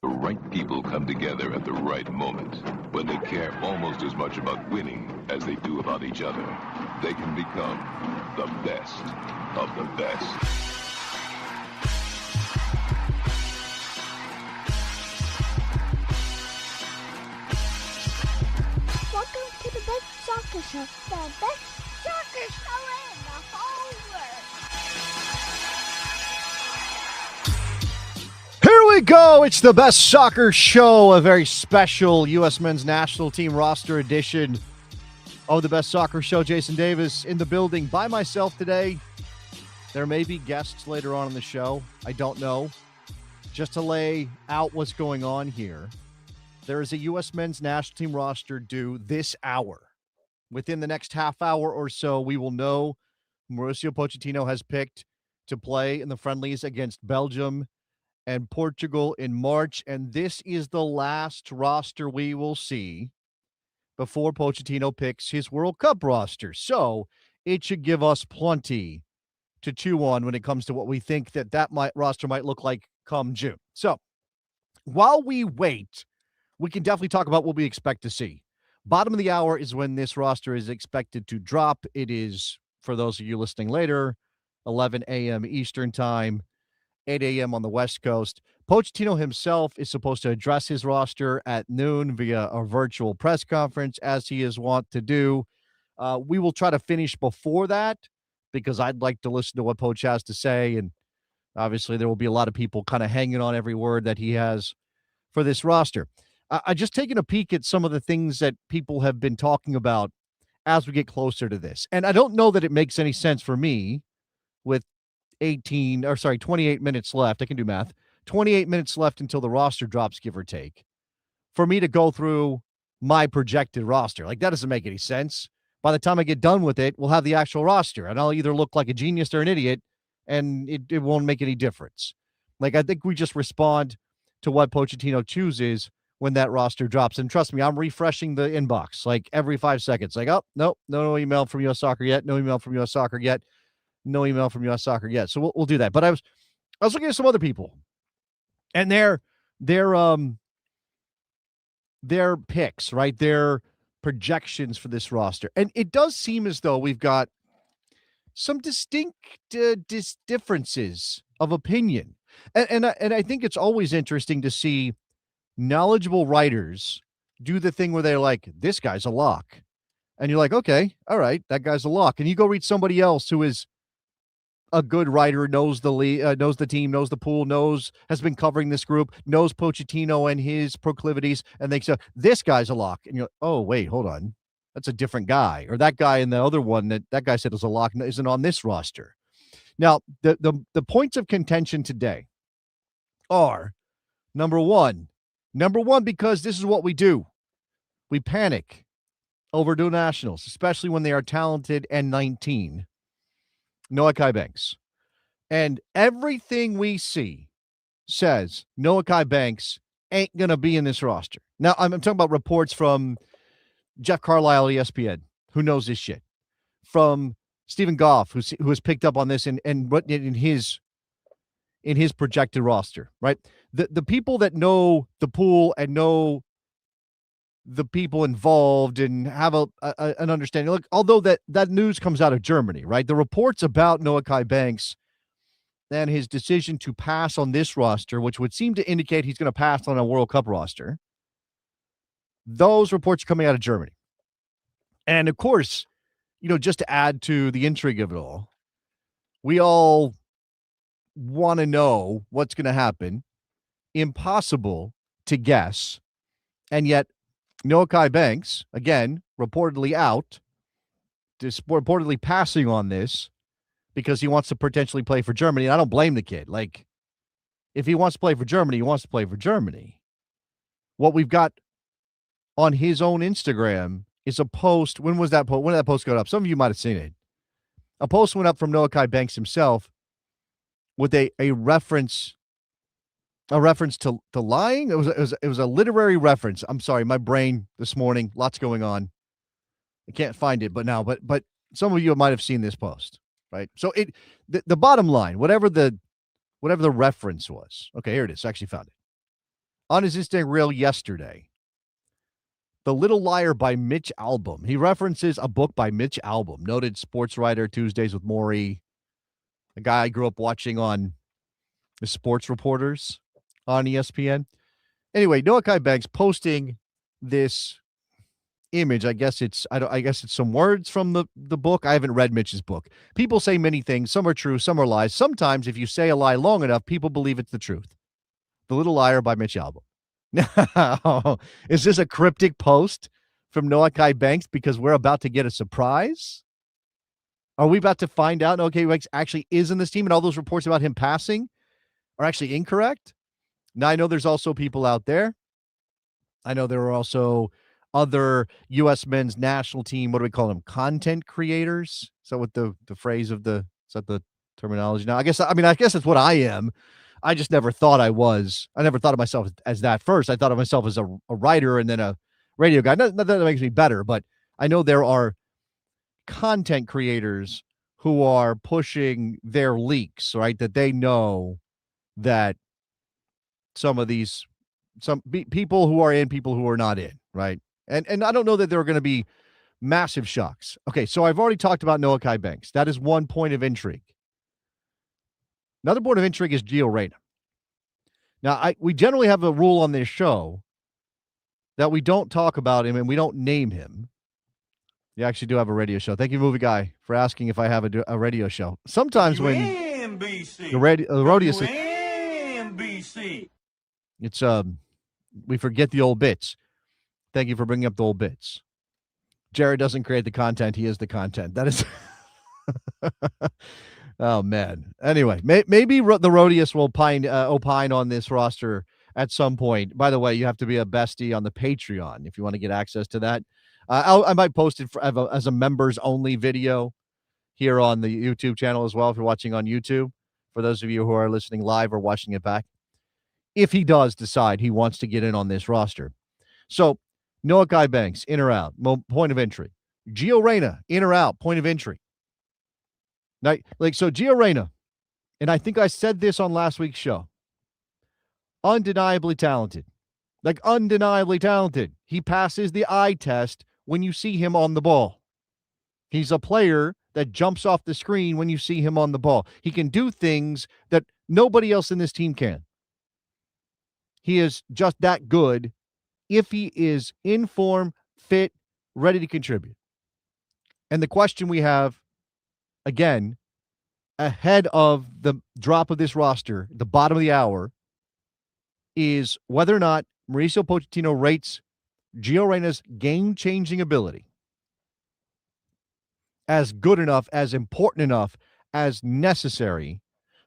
The right people come together at the right moment. When they care almost as much about winning as they do about each other, they can become the best of the best. Welcome to the best soccer show, the best soccer show in the whole world. Here we go. It's the best soccer show, a very special U.S. men's national team roster edition of the best soccer show. Jason Davis in the building by myself today. There may be guests later on in the show. I don't know. Just to lay out what's going on here, there is a U.S. men's national team roster due this hour. Within the next half hour or so, we will know Mauricio Pochettino has picked to play in the friendlies against Belgium and Portugal in March, and this is the last roster we will see before Pochettino picks his World Cup roster. So it should give us plenty to chew on when it comes to what we think that roster might look like come June. So while we wait, we can definitely talk about what we expect to see. Bottom of the hour is when this roster is expected to drop. It is, for those of you listening later, 11 a.m. Eastern time, 8 a.m. on the West Coast. Pochettino himself is supposed to address his roster at noon via a virtual press conference, as he is wont to do. We will try to finish before that because I'd like to listen to what Poch has to say, and obviously there will be a lot of people kind of hanging on every word that he has for this roster. I just taken a peek at some of the things that people have been talking about as we get closer to this, and I don't know that it makes any sense for me with 28 minutes left. I can do math. 28 minutes left until the roster drops, give or take, for me to go through my projected roster. Like, that doesn't make any sense. By the time I get done with it, we'll have the actual roster, and I'll either look like a genius or an idiot, and it won't make any difference. Like, I think we just respond to what Pochettino chooses when that roster drops. And trust me, I'm refreshing the inbox like every 5 seconds. Like, oh, no email from US Soccer yet. No email from US Soccer yet. No email from US Soccer yet. So we'll do that. But I was looking at some other people and their picks, right? Their projections for this roster. And it does seem as though we've got some distinct differences of opinion. And I think it's always interesting to see knowledgeable writers do the thing where they're like, this guy's a lock. And you're like, okay, all right, that guy's a lock. And you go read somebody else who is a good writer, knows the league, knows the team, knows the pool, has been covering this group, knows Pochettino and his proclivities, and they say, this guy's a lock. And you're like, oh, wait, hold on. That's a different guy. Or that guy and the other one that guy said was a lock isn't on this roster. Now, the points of contention today are, number one, because this is what we do. We panic over dual nationals, especially when they are talented and 19. Noah Kai Banks. And everything we see says Noah Kai Banks ain't going to be in this roster. Now, I'm talking about reports from Jeff Carlisle, ESPN, who knows this shit. From Stephen Goff, who has picked up on this and what in his projected roster, right? The people that know the pool and know the people involved and have an understanding. Look, although that news comes out of Germany, right? The reports about Noah Kai Banks and his decision to pass on this roster, which would seem to indicate he's going to pass on a World Cup roster, those reports are coming out of Germany. And of course, just to add to the intrigue of it all, we all want to know what's going to happen. Impossible to guess. And yet, Noah Kai Banks, again, reportedly out, reportedly passing on this because he wants to potentially play for Germany. And I don't blame the kid. Like, if he wants to play for Germany, he wants to play for Germany. What we've got on his own Instagram is a post. When was that post? When did that post go up? Some of you might have seen it. A post went up from Noah Kai Banks himself with a reference to lying. It was a literary reference. I'm sorry, my brain this morning, lots going on. I can't find it, but some of you might have seen this post, right? So the bottom line, whatever the reference was. Okay, here it is. I actually found it. on his Instagram reel yesterday. The Little Liar by Mitch Albom. He references a book by Mitch Albom, noted sports writer, Tuesdays with Maury, a guy I grew up watching on the sports reporters on ESPN. Anyway, Noah Kai Banks posting this image. I guess it's some words from the book. I haven't read Mitch's book. People say many things. Some are true, some are lies. Sometimes if you say a lie long enough, people believe it's the truth. The Little Liar by Mitch Albom. Now, is this a cryptic post from Noah Kai Banks because we're about to get a surprise? Are we about to find out Noah Kai Banks actually is in this team and all those reports about him passing are actually incorrect? Now, I know there's also people out there. I know there are also other U.S. men's national team, what do we call them? Content creators? Is that what the phrase of is that the terminology now? I guess that's what I am. I just never thought I was. I never thought of myself as that first. I thought of myself as a writer and then a radio guy. Not that makes me better, but I know there are content creators who are pushing their leaks, right? That they know that some people who are in, people who are not in, right? And I don't know that there are going to be massive shocks. Okay, so I've already talked about Noah Kai Banks. That is one point of intrigue. Another point of intrigue is Gio Reyna. Now, we generally have a rule on this show that we don't talk about him and we don't name him. You actually do have a radio show. Thank you, Movie Guy, for asking if I have a radio show. Sometimes when WNBC. the rodeo says, WNBC. it's we forget the old bits. Thank you for bringing up the old bits. Jared doesn't create the content; he is the content. That is. Oh, man. Anyway, maybe the Rhodius will opine on this roster at some point. By the way, you have to be a bestie on the Patreon if you want to get access to that. I might post it as a members-only video here on the YouTube channel as well if you're watching on YouTube, for those of you who are listening live or watching it back, if he does decide he wants to get in on this roster. So, Noah Kai Banks, in or out, point of entry. Gio Reyna, in or out, point of entry. Now, so Gio Reyna, and I think I said this on last week's show, undeniably talented. Undeniably talented. He passes the eye test when you see him on the ball. He's a player that jumps off the screen when you see him on the ball. He can do things that nobody else in this team can. He is just that good if he is in form, fit, ready to contribute. And the question we have, again, ahead of the drop of this roster, the bottom of the hour, is whether or not Mauricio Pochettino rates Gio Reyna's game-changing ability as good enough, as important enough, as necessary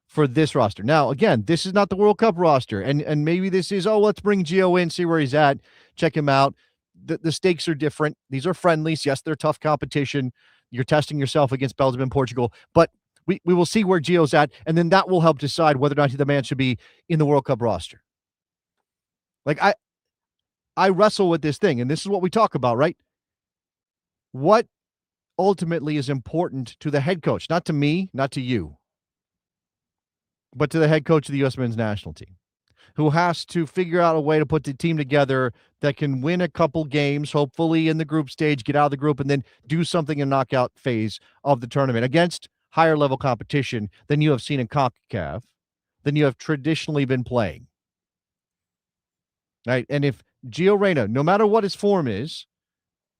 for this roster. Now, again, this is not the World Cup roster, and maybe this is, let's bring Gio in, see where he's at, check him out. The stakes are different. These are friendlies. Yes, they're tough competition. You're testing yourself against Belgium and Portugal, but we will see where Gio's at, and then that will help decide whether or not the man should be in the World Cup roster. I wrestle with this thing, and this is what we talk about, right? What ultimately is important to the head coach, not to me, not to you, but to the head coach of the U.S. men's national team, who has to figure out a way to put the team together that can win a couple games, hopefully in the group stage, get out of the group, and then do something in knockout phase of the tournament against higher level competition than you have seen in CONCACAF, than you have traditionally been playing. Right? And if Gio Reyna, no matter what his form is,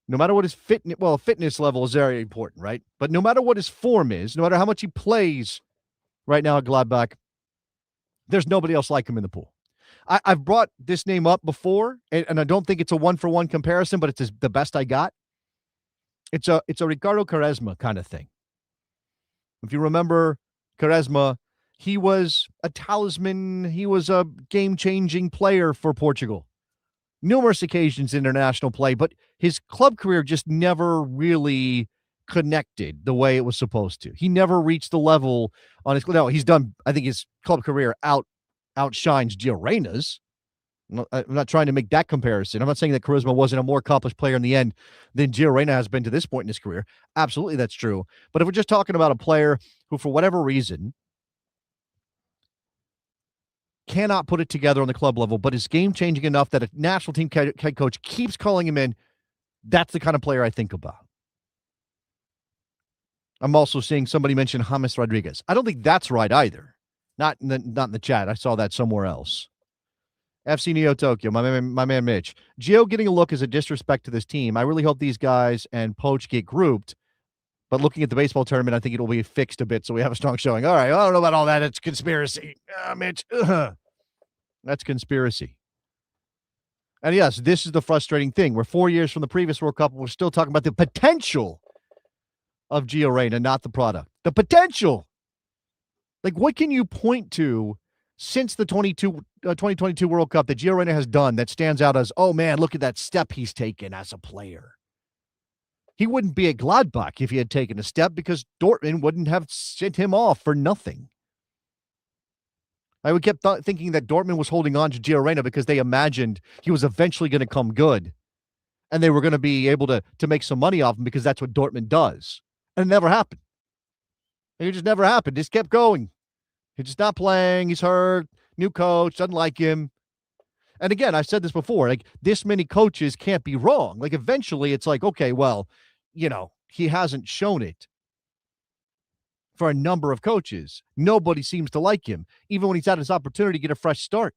no matter what his fitness level is very important, right? But no matter what his form is, no matter how much he plays right now at Gladbach, there's nobody else like him in the pool. I've brought this name up before, and I don't think it's a one-for-one comparison, but it's the best I got. It's a Ricardo Quaresma kind of thing. If you remember Quaresma, he was a talisman. He was a game-changing player for Portugal. Numerous occasions international play, but his club career just never really connected the way it was supposed to. He never reached the level on his. No, he's done. I think his club career outshines Gio Reyna's. I'm not trying to make that comparison. I'm not saying that Charisma wasn't a more accomplished player in the end than Gio Reyna has been to this point in his career. Absolutely, that's true. But if we're just talking about a player who, for whatever reason, cannot put it together on the club level, but is game-changing enough that a national team head coach keeps calling him in. That's the kind of player I think about. I'm also seeing somebody mention James Rodriguez. I don't think that's right either. Not in the chat. I saw that somewhere else. FC Neo Tokyo, my man Mitch. Gio getting a look is a disrespect to this team. I really hope these guys and Poach get grouped. But looking at the baseball tournament, I think it'll be fixed a bit so we have a strong showing. All right, I don't know about all that. It's conspiracy. Mitch. That's conspiracy. And yes, this is the frustrating thing. We're 4 years from the previous World Cup, and we're still talking about the potential of Gio Reyna, not the product. The potential. Like, what can you point to since the 2022 World Cup that Gio Reyna has done that stands out as, oh, man, look at that step he's taken as a player? He wouldn't be at Gladbach if he had taken a step because Dortmund wouldn't have sent him off for nothing. I would kept thinking that Dortmund was holding on to Gio Reyna because they imagined he was eventually going to come good and they were going to be able to make some money off him because that's what Dortmund does. And it never happened. It just never happened. It just kept going. He's just not playing. He's hurt. New coach, doesn't like him. And again, I've said this before, like this many coaches can't be wrong. Like eventually it's like, okay, well, he hasn't shown it for a number of coaches. Nobody seems to like him, even when he's had his opportunity to get a fresh start.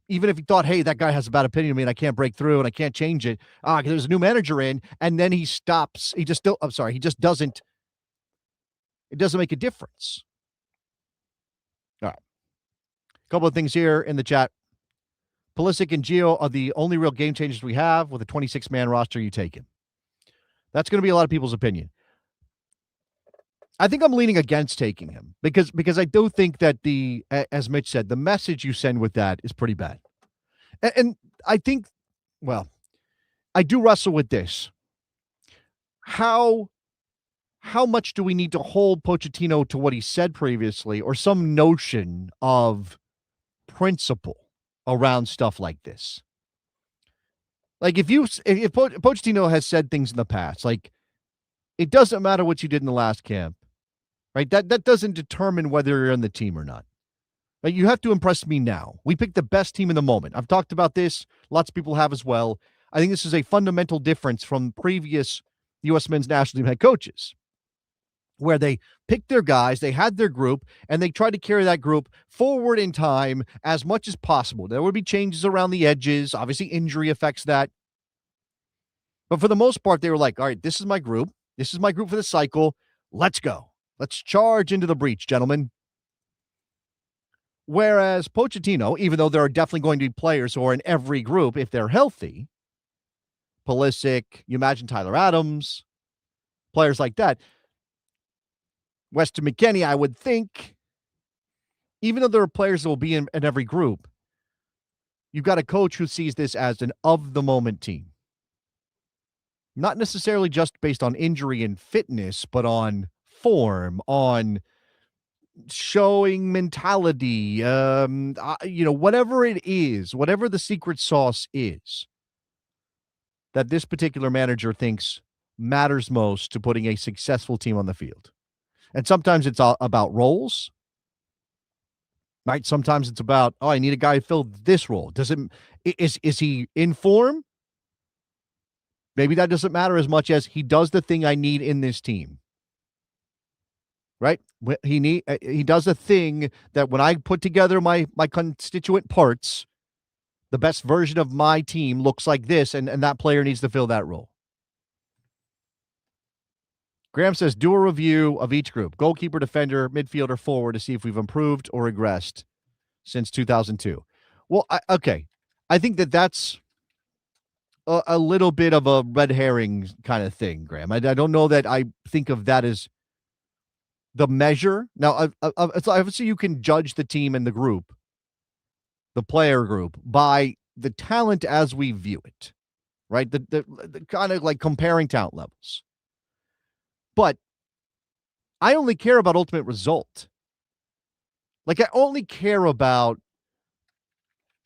Even if he thought, hey, that guy has a bad opinion of me and I can't break through and I can't change it. Because there's a new manager in, and then he stops. He just doesn't. It doesn't make a difference. All right. A couple of things here in the chat. Pulisic and Gio are the only real game changers we have. With a 26-man roster, you take him. That's going to be a lot of people's opinion. I think I'm leaning against taking him because I do think that as Mitch said, the message you send with that is pretty bad. And I think, well, I do wrestle with this. How much do we need to hold Pochettino to what he said previously or some notion of principle around stuff like this? Like if Pochettino has said things in the past, like it doesn't matter what you did in the last camp, right? That doesn't determine whether you're in the team or not. Like you have to impress me now. We picked the best team in the moment. I've talked about this. Lots of people have as well. I think this is a fundamental difference from previous U.S. men's national team head coaches, where they picked their guys, they had their group, and they tried to carry that group forward in time as much as possible. There would be changes around the edges. Obviously, injury affects that. But for the most part, they were like, all right, this is my group. This is my group for the cycle. Let's go. Let's charge into the breach, gentlemen. Whereas Pochettino, even though there are definitely going to be players who are in every group if they're healthy, Pulisic, you imagine Tyler Adams, players like that, Weston McKennie, I would think, even though there are players that will be in every group, you've got a coach who sees this as an of-the-moment team. Not necessarily just based on injury and fitness, but on form, on showing mentality, whatever it is, whatever the secret sauce is, that this particular manager thinks matters most to putting a successful team on the field. And sometimes it's all about roles, right? Sometimes it's about, I need a guy to fill this role. Is he in form? Maybe that doesn't matter as much as he does the thing I need in this team, right? He does a thing that when I put together my constituent parts, the best version of my team looks like this, and that player needs to fill that role. Graham says, do a review of each group, goalkeeper, defender, midfielder, forward, to see if we've improved or regressed since 2002. Well, okay. I think that's a little bit of a red herring kind of thing, Graham. I don't know that I think of that as the measure. Now, obviously you can judge the team and the group, the player group, by the talent as we view it, right? The kind of like comparing talent levels. But I only care about ultimate result. Like I only care about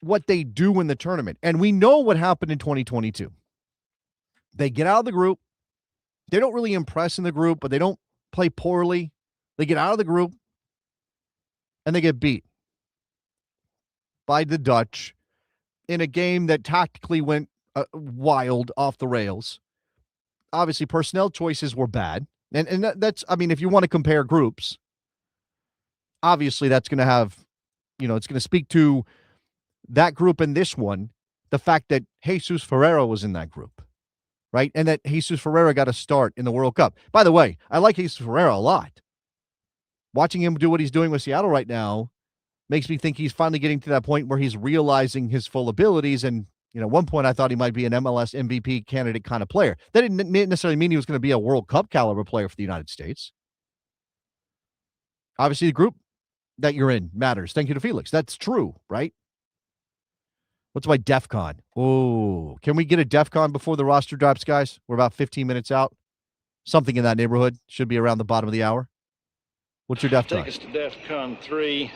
what they do in the tournament. And we know what happened in 2022. They get out of the group. They don't really impress in the group, but they don't play poorly. They get out of the group and they get beat. by the Dutch in a game that tactically went wild off the rails. Obviously, personnel choices were bad. And that's, I mean, if you want to compare groups, obviously that's going to have, it's going to speak to that group and this one, the fact that Jesus Ferreira was in that group, right? And that Jesus Ferreira got a start in the World Cup. By the way, I like Jesus Ferreira a lot. Watching him do what he's doing with Seattle right now makes me think he's finally getting to that point where he's realizing his full abilities. And, at one point I thought he might be an MLS MVP candidate kind of player. That didn't necessarily mean he was going to be a World Cup caliber player for the United States. Obviously, the group that you're in matters. Thank you to Felix. That's true, right? What's my DEF CON? Oh, can we get a DEF CON before the roster drops, guys? We're about 15 minutes out. Something in that neighborhood. Should be around the bottom of the hour. What's your DEF CON? Take us to DEF CON 3.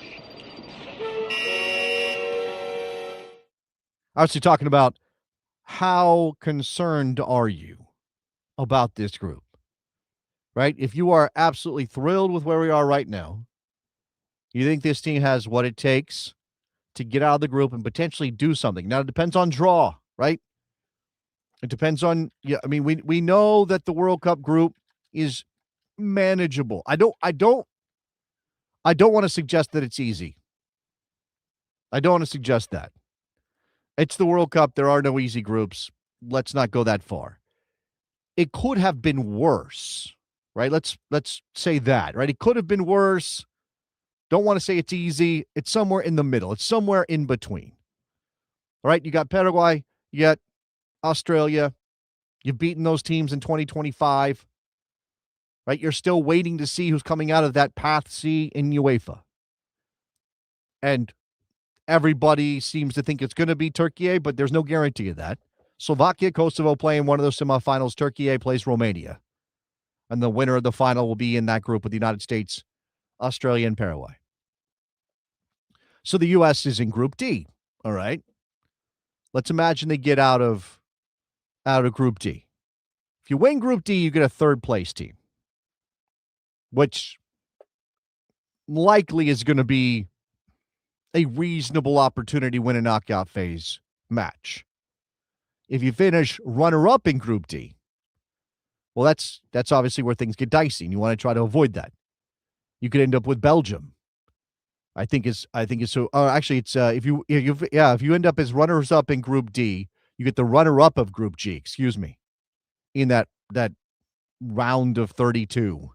Obviously talking about how concerned are you about this group, right? If you are absolutely thrilled with where we are right now, you think this team has what it takes to get out of the group and potentially do something. Now, it depends on draw, right? It depends on, we know that the World Cup group is manageable. I don't want to suggest that it's easy. I don't want to suggest that. It's the World Cup. There are no easy groups. Let's not go that far. It could have been worse, right? Let's say that, right? It could have been worse. Don't want to say it's easy. It's somewhere in the middle. It's somewhere in between. All right, you got Paraguay, you got Australia. You've beaten those teams in 2025. Right? You're still waiting to see who's coming out of that Path C in UEFA. And everybody seems to think it's going to be Turkey, but there's no guarantee of that. Slovakia, Kosovo play in one of those semifinals. Turkey plays Romania. And the winner of the final will be in that group with the United States, Australia, and Paraguay. So the U.S. is in Group D. All right. Let's imagine they get out of Group D. If you win Group D, you get a third place team, which likely is going to be a reasonable opportunity to win a knockout phase match. If you finish runner-up in Group D, well, that's obviously where things get dicey, and you want to try to avoid that. You could end up with Belgium. I think it's so. Actually, it's if you end up as runners-up in Group D, you get the runner-up of Group G. Excuse me, in that round of 32,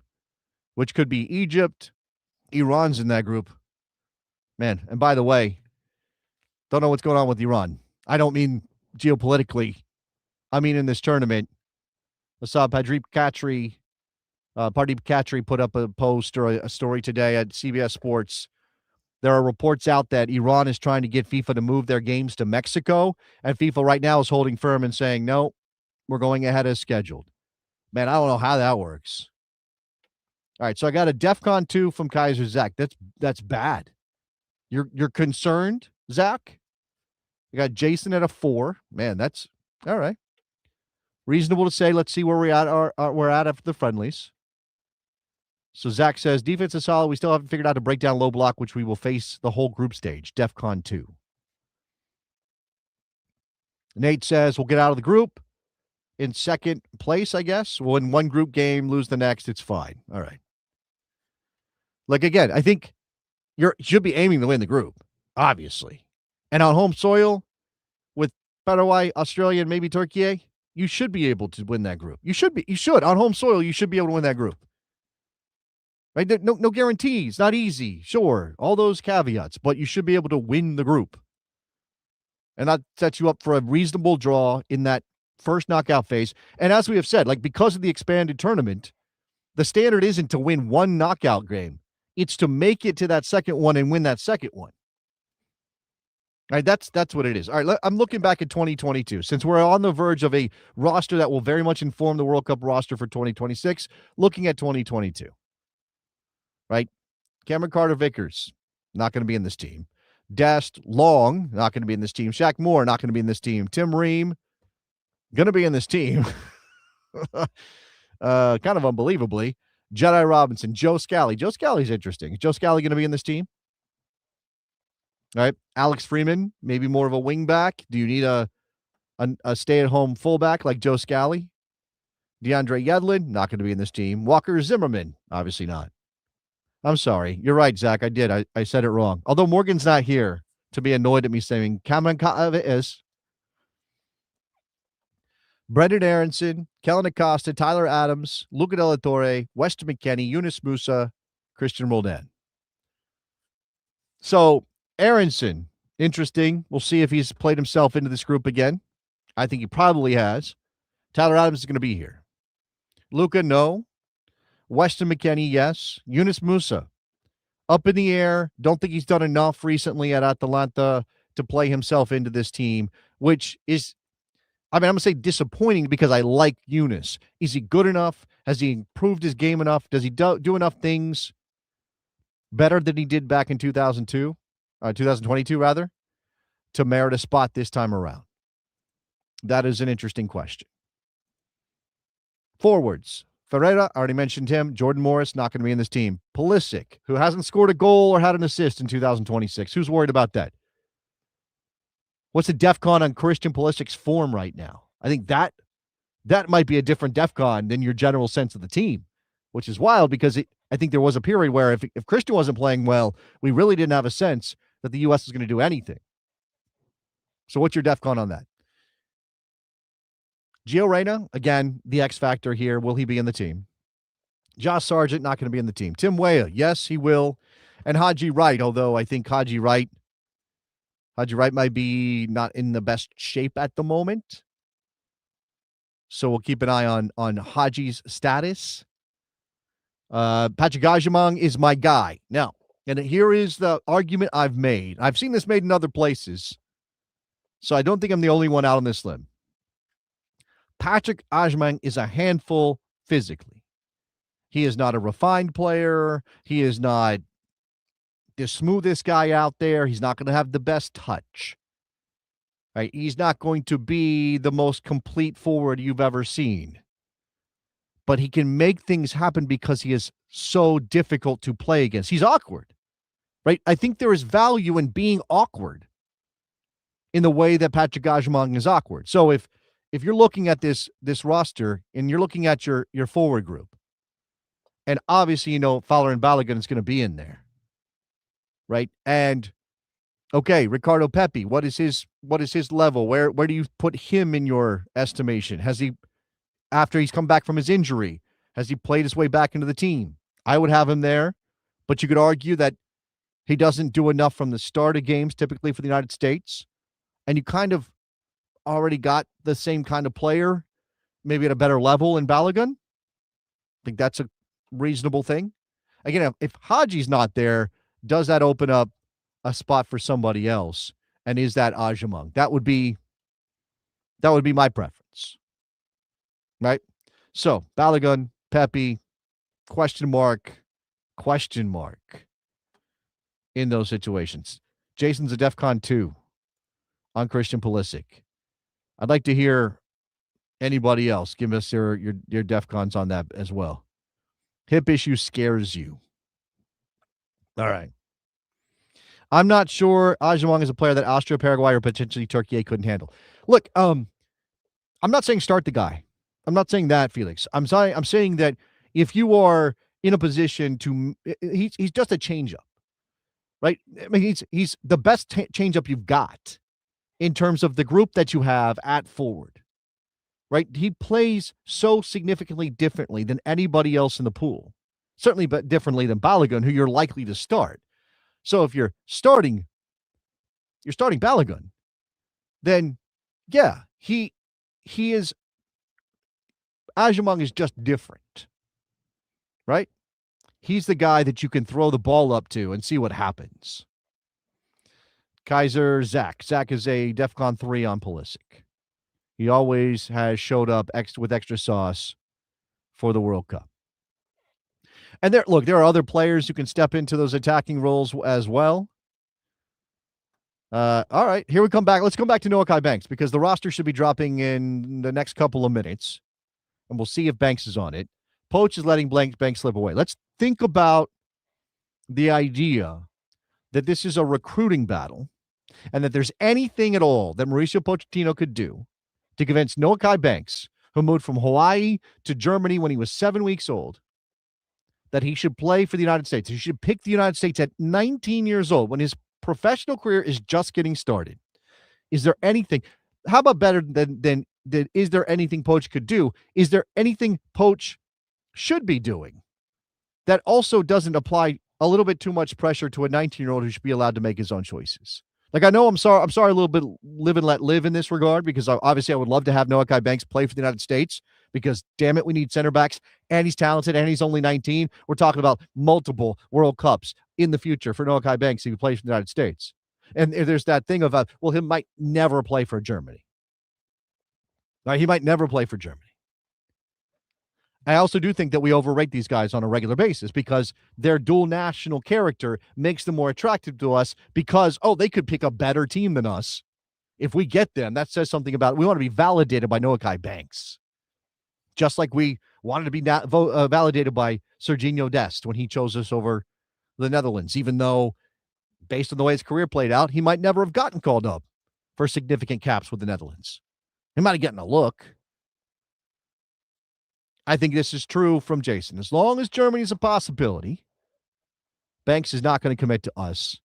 which could be Egypt. Iran's in that group. Man, and by the way, don't know what's going on with Iran. I don't mean geopolitically. I mean in this tournament. I saw Pardeep Khatri put up a post or a story today at CBS Sports. There are reports out that Iran is trying to get FIFA to move their games to Mexico, and FIFA right now is holding firm and saying, no, we're going ahead as scheduled. Man, I don't know how that works. All right, so I got a DEF CON 2 from Kaiser Zach. That's bad. You're concerned, Zach? You got Jason at a 4. Man, that's all right. Reasonable to say. Let's see where we're at after the friendlies. So Zach says, defense is solid. We still haven't figured out how to break down low block, which we will face the whole group stage. DEF CON 2. Nate says, we'll get out of the group in second place, I guess. We'll win one group game, lose the next. It's fine. All right. Like, again, I think you should be aiming to win the group, obviously. And on home soil with Paraguay, Australia, and maybe Turkey, you should be able to win that group. You should. On home soil, you should be able to win that group. Right? No guarantees. Not easy. Sure. All those caveats. But you should be able to win the group. And that sets you up for a reasonable draw in that first knockout phase. And as we have said, like, because of the expanded tournament, the standard isn't to win one knockout game. It's to make it to that second one and win that second one. All right, that's what it is. All right, I'm looking back at 2022. Since we're on the verge of a roster that will very much inform the World Cup roster for 2026, looking at 2022. Right? Cameron Carter-Vickers, not going to be in this team. Dest Long, not going to be in this team. Shaq Moore, not going to be in this team. Tim Ream, going to be in this team. Kind of unbelievably. Jedi Robinson, Joe Scally. Joe Scally's interesting. Is Joe Scally going to be in this team? right? Alex Freeman, maybe more of a wing back. Do you need a stay-at-home fullback like Joe Scally? DeAndre Yedlin, not going to be in this team. Walker Zimmerman, obviously not. I'm sorry. You're right, Zach. I did. I said it wrong. Although Morgan's not here to be annoyed at me saying Cameron is Brendan Aronson, Kellen Acosta, Tyler Adams, Luca De La Torre, Weston McKennie, Yunus Musa, Christian Roldan. So Aronson, interesting. We'll see if he's played himself into this group again. I think he probably has. Tyler Adams is going to be here. Luca, no. Weston McKennie, yes. Yunus Musa, up in the air. Don't think he's done enough recently at Atalanta to play himself into this team, which is, I'm going to say disappointing because I like Yunus. Is he good enough? Has he improved his game enough? Does he do enough things better than he did back in 2022 rather, to merit a spot this time around? That is an interesting question. Forwards. Ferreira, already mentioned him. Jordan Morris, not going to be in this team. Pulisic, who hasn't scored a goal or had an assist in 2026. Who's worried about that? What's the DEFCON on Christian Pulisic's form right now? I think that might be a different DEFCON than your general sense of the team, which is wild because I think there was a period where if Christian wasn't playing well, we really didn't have a sense that the U.S. was going to do anything. So what's your DEFCON on that? Gio Reyna, again, the X factor here. Will he be in the team? Josh Sargent, not going to be in the team. Tim Weah, yes, he will. And Haji Wright, although I think Haji Wright might be not in the best shape at the moment. So we'll keep an eye on Haji's status. Patrick Ajamong is my guy. Now, and here is the argument I've made. I've seen this made in other places, so I don't think I'm the only one out on this limb. Patrick Ajamong is a handful physically. He is not a refined player. He is not the smoothest guy out there. He's not going to have the best touch. Right? He's not going to be the most complete forward you've ever seen. But he can make things happen because he is so difficult to play against. He's awkward. Right? I think there is value in being awkward in the way that Patrick Ajamong is awkward. So if you're looking at this roster and you're looking at your forward group, and obviously, Fowler and Balogun is going to be in there, right? And okay, Ricardo Pepi, what is his level? Where do you put him in your estimation? Has he, after he's come back from his injury, has he played his way back into the team? I would have him there, but you could argue that he doesn't do enough from the start of games, typically for the United States, and you kind of already got the same kind of player, maybe at a better level in Balogun. I think that's a reasonable thing. Again, if Haji's not there, does that open up a spot for somebody else? And is that Ajamong? That would be my preference. Right? So, Balogun, Pepi, question mark in those situations. Jason's a DEFCON 2 on Christian Pulisic. I'd like to hear anybody else give us your DEFCONs on that as well. Hip issue scares you. All right. I'm not sure Ajamong is a player that Austria, Paraguay, or potentially Turkey couldn't handle. Look, I'm not saying start the guy. I'm not saying that, Felix. I'm saying that if you are in a position to, he's just a changeup, right? I mean, he's the best changeup you've got in terms of the group that you have at forward, right? He plays so significantly differently than anybody else in the pool, certainly but differently than Balogun, who you're likely to start. So if you're starting Balogun, then yeah, he is, Ajamong is just different, right? He's the guy that you can throw the ball up to and see what happens. Kaiser Zach. Zach is a DEFCON 3 on Pulisic. He always has showed up with extra sauce for the World Cup. And there are other players who can step into those attacking roles as well. All right, here we come back. Let's come back to Noah Kai Banks because the roster should be dropping in the next couple of minutes, and we'll see if Banks is on it. Poach is letting Banks slip away. Let's think about the idea that this is a recruiting battle and that there's anything at all that Mauricio Pochettino could do to convince Noah Kai Banks, who moved from Hawaii to Germany when he was 7 weeks old, that he should play for the United States. He should pick the United States at 19 years old when his professional career is just getting started. Is there anything? How about better than is there anything Poach could do? Is there anything Poach should be doing that also doesn't apply a little bit too much pressure to a 19-year-old who should be allowed to make his own choices? Like, I know I'm sorry a little bit live and let live in this regard, because obviously I would love to have Noah Kai Banks play for the United States, because damn it, we need center backs, and he's talented, and he's only 19. We're talking about multiple World Cups in the future for Noah Kai Banks if he plays for the United States. And there's that thing of, well, he might never play for Germany. Right? He might never play for Germany. I also do think that we overrate these guys on a regular basis because their dual national character makes them more attractive to us because, they could pick a better team than us. If we get them, that says something about it. We want to be validated by Noah Kai Banks. Just like we wanted to be validated by Serginho Dest when he chose us over the Netherlands, even though, based on the way his career played out, he might never have gotten called up for significant caps with the Netherlands. He might have gotten a look. I think this is true from Jason. As long as Germany is a possibility, Banks is not going to commit to us.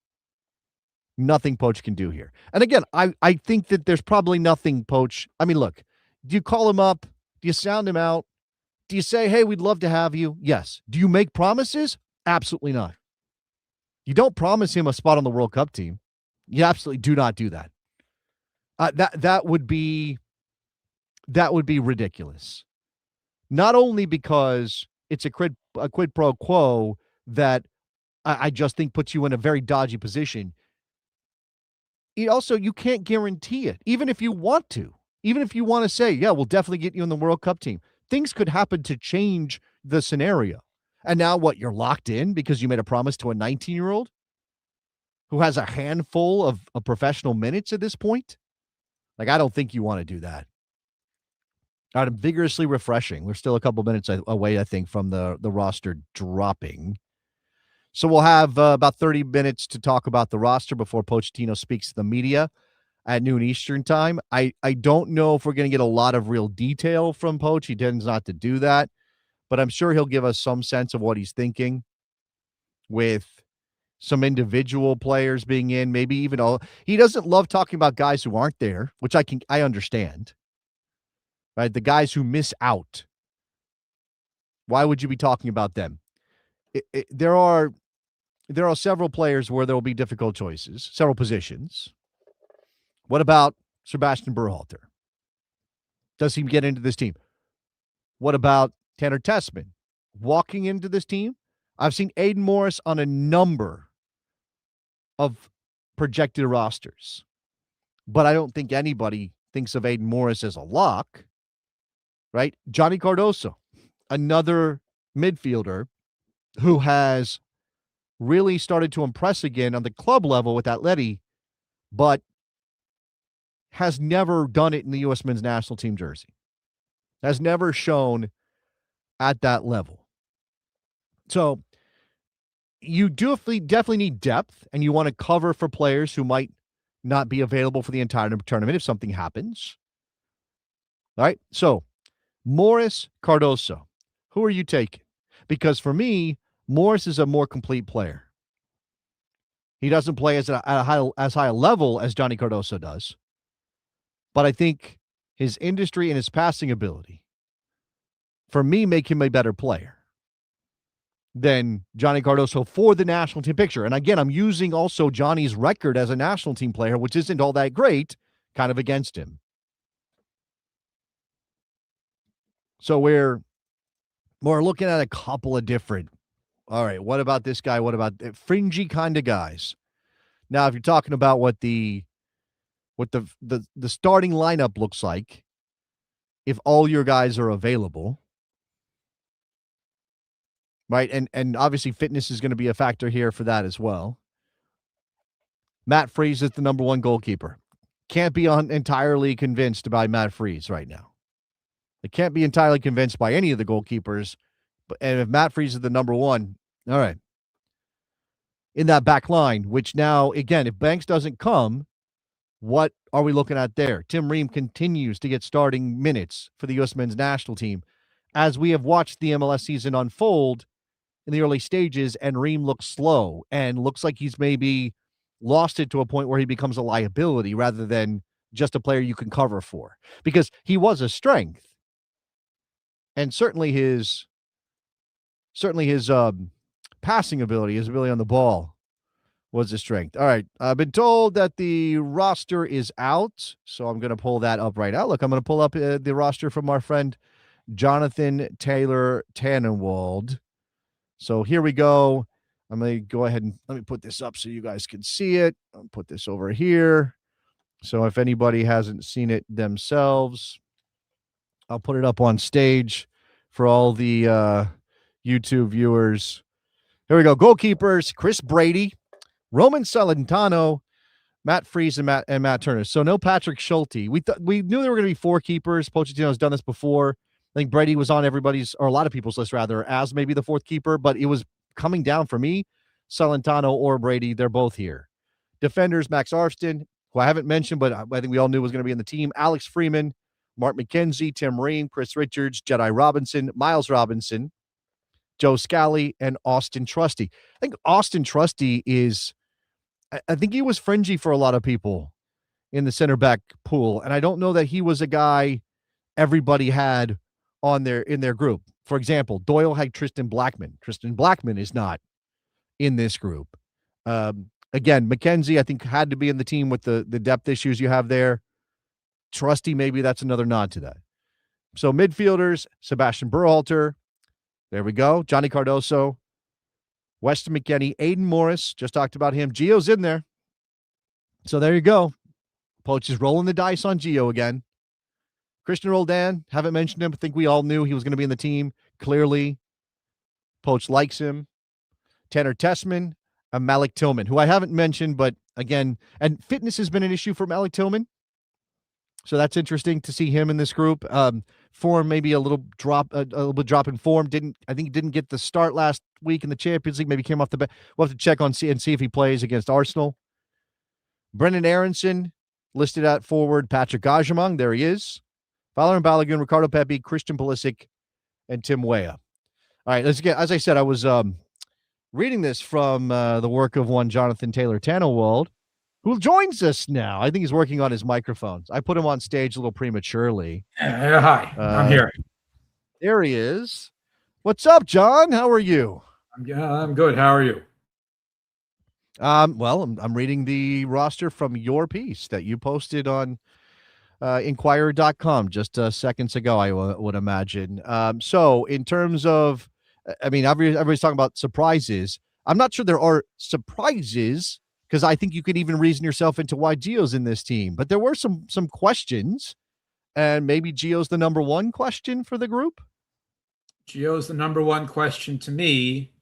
Nothing Poach can do here. And again, I think that there's probably nothing Poach. I mean, look, do you call him up? Do you sound him out? Do you say, hey, we'd love to have you? Yes. Do you make promises? Absolutely not. You don't promise him a spot on the World Cup team. You absolutely do not do that. That would be ridiculous. Not only because it's a quid pro quo that I just think puts you in a very dodgy position. You can't guarantee it, even if you want to. Even if you want to say, yeah, we'll definitely get you in the World Cup team. Things could happen to change the scenario. And now what, you're locked in because you made a promise to a 19-year-old who has a handful of professional minutes at this point? Like, I don't think you want to do that. All right, vigorously refreshing. We're still a couple minutes away, I think, from the roster dropping. So we'll have about 30 minutes to talk about the roster before Pochettino speaks to the media at noon Eastern time. I don't know if we're going to get a lot of real detail from Poach. He tends not to do that, but I'm sure he'll give us some sense of what he's thinking with some individual players being in, maybe even he doesn't love talking about guys who aren't there, which I understand. Right? The guys who miss out. Why would you be talking about them? There are several players where there will be difficult choices, several positions. What about Sebastian Berhalter? Does he get into this team? What about Tanner Tessman walking into this team? I've seen Aiden Morris on a number of projected rosters, but I don't think anybody thinks of Aiden Morris as a lock. Right? Johnny Cardoso, another midfielder who has really started to impress again on the club level with Atleti, but has never done it in the U.S. men's national team jersey. Has never shown at that level. So you definitely need depth, and you want to cover for players who might not be available for the entire tournament if something happens. All right, so Morris, Cardoso, who are you taking? Because for me, Morris is a more complete player. He doesn't play as high a level as Johnny Cardoso does, but I think his industry and his passing ability, for me, make him a better player than Johnny Cardoso for the national team picture. And again, I'm using also Johnny's record as a national team player, which isn't all that great, kind of against him. So we're looking at a couple of different, all right, what about this guy? What about fringy kind of guys? Now, if you're talking about what the starting lineup looks like, if all your guys are available, right? And obviously fitness is going to be a factor here for that as well. Matt Freese is the number one goalkeeper. Can't be entirely convinced by Matt Freese right now. I can't be entirely convinced by any of the goalkeepers, and if Matt Freese is the number one, all right. in that back line, which now, again, if Banks doesn't come, what are we looking at there? Tim Ream continues to get starting minutes for the U.S. men's national team. As we have watched the MLS season unfold in the early stages, and Ream looks slow and looks like he's maybe lost it to a point where he becomes a liability rather than just a player you can cover for, because he was a strength. And certainly his passing ability, his ability on the ball was a strength. All right. I've been told that the roster is out, so I'm going to pull that up right now. Look, I'm going to pull up the roster from our friend Jonathan Taylor Tannenwald. So here we go. I'm going to go ahead and let me put this up so you guys can see it. I'll put this over here. So if anybody hasn't seen it themselves, I'll put it up on stage for all the YouTube viewers. Here we go. Goalkeepers, Chris Brady, Roman Salentano, Matt Freese, and Matt Turner. So no Patrick Schulte. We knew there were going to be 4 keepers. Pochettino's done this before. I think Brady was on everybody's, or a lot of people's list rather, as maybe the 4th keeper, but it was coming down for me. Salentano or Brady, they're both here. Defenders, Max Arfston, who I haven't mentioned, but I think we all knew was going to be in the team. Alex Freeman, Mark McKenzie, Tim Ream, Chris Richards, Jedi Robinson, Miles Robinson, Joe Scally, and Austin Trusty. I think Austin Trusty is, I think he was fringy for a lot of people in the center back pool. And I don't know that he was a guy everybody had in their group. For example, Doyle had Tristan Blackman. Tristan Blackman is not in this group. Again, McKenzie, I think, had to be in the team with the depth issues you have there. Trusty, maybe that's another nod to that. So midfielders, Sebastian Berhalter. There we go. Johnny Cardoso, Weston McKennie, Aiden Morris. Just talked about him. Gio's in there. So there you go. Poach is rolling the dice on Gio again. Christian Roldan, haven't mentioned him. I think we all knew he was going to be in the team. Clearly, Poach likes him. Tanner Tessman, and Malik Tillman, who I haven't mentioned, but again, and fitness has been an issue for Malik Tillman. So that's interesting to see him in this group. Form maybe a little bit drop in form. I think he didn't get the start last week in the Champions League. Maybe came off the bench. We'll have to check and see if he plays against Arsenal. Brendan Aronson listed at forward. Patrick Agyemang, there he is. Valerian Balogun, Ricardo Pepi, Christian Pulisic, and Tim Weah. All right, let's get. As I said, I was reading this from the work of one Jonathan Taylor Tannenwald, who joins us now. I think he's working on his microphones. I put him on stage a little prematurely. Hi, I'm here. There he is. What's up, John? How are you? I'm good. How are you? Well, I'm reading the roster from your piece that you posted on Inquirer.com just seconds ago, I would imagine. So in terms of, I mean, everybody's talking about surprises. I'm not sure there are surprises, because I think you could even reason yourself into why Gio's in this team. But there were some questions, and maybe Gio's the number one question for the group. Gio's the number one question to me,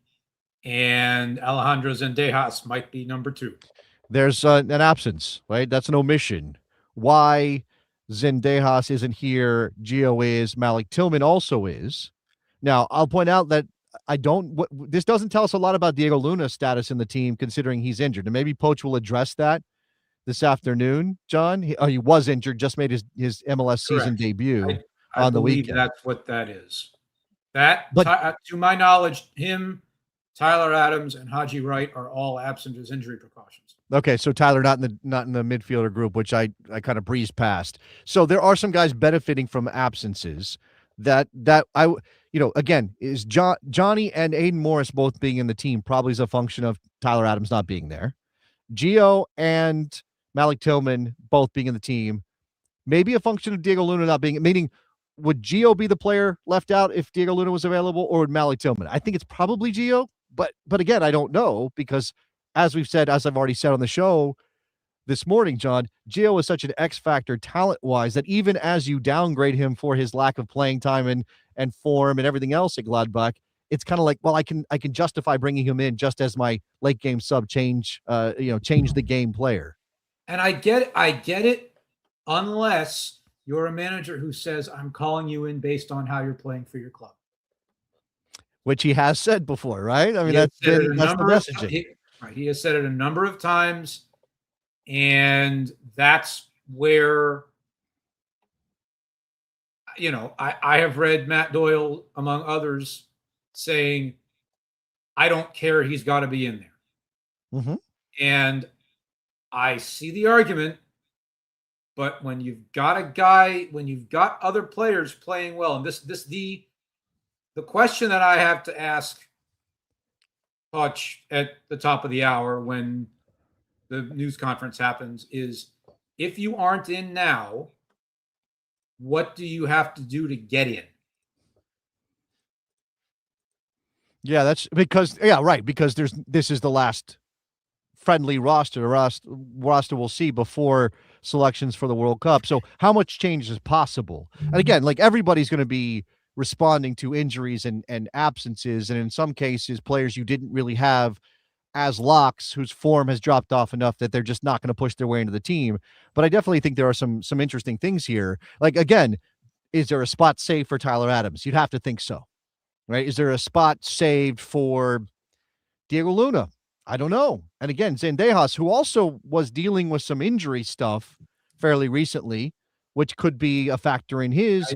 and Alejandro Zendejas might be number 2. There's an absence, right? That's an omission. Why Zendejas isn't here, Gio is, Malik Tillman also is. Now, I'll point out that this doesn't tell us a lot about Diego Luna's status in the team, considering he's injured. And maybe Poach will address that this afternoon, John. He was injured, just made his MLS season debut on the weekend. That's what that is. To my knowledge, him, Tyler Adams, and Haji Wright are all absent as injury precautions. Okay, so Tyler not in the midfielder group, which I kind of breezed past. So there are some guys benefiting from absences that I again, is Johnny and Aiden Morris both being in the team probably is a function of Tyler Adams not being there. Gio and Malik Tillman both being in the team, maybe a function of Diego Luna not being, meaning would Gio be the player left out if Diego Luna was available, or would Malik Tillman? I think it's probably Gio, but again, I don't know, because as I've already said on the show this morning, John, Gio is such an X factor talent-wise that even as you downgrade him for his lack of playing time and form and everything else at Gladbach, it's kind of like, well, I can justify bringing him in just as my late game sub change the game player. And I get it, unless you're a manager who says, I'm calling you in based on how you're playing for your club. Which he has said before, right? I mean, that's the messaging. Right. He has said it a number of times, and that's where, I have read Matt Doyle, among others, saying, I don't care, he's got to be in there. Mm-hmm. And I see the argument, but when you've got other players playing well, and the question that I have to ask Hutch at the top of the hour when the news conference happens is, if you aren't in now, what do you have to do to get in? Yeah, that's because, right, because this is the last friendly roster we'll see before selections for the World Cup. So how much change is possible? And again, like, everybody's going to be responding to injuries and absences, and in some cases players you didn't really have as locks whose form has dropped off enough that they're just not going to push their way into the team. But I definitely think there are some interesting things here. Like, again, is there a spot saved for Tyler Adams? You'd have to think so, right? Is there a spot saved for Diego Luna? I don't know. And again, Zendejas, who also was dealing with some injury stuff fairly recently, which could be a factor in his.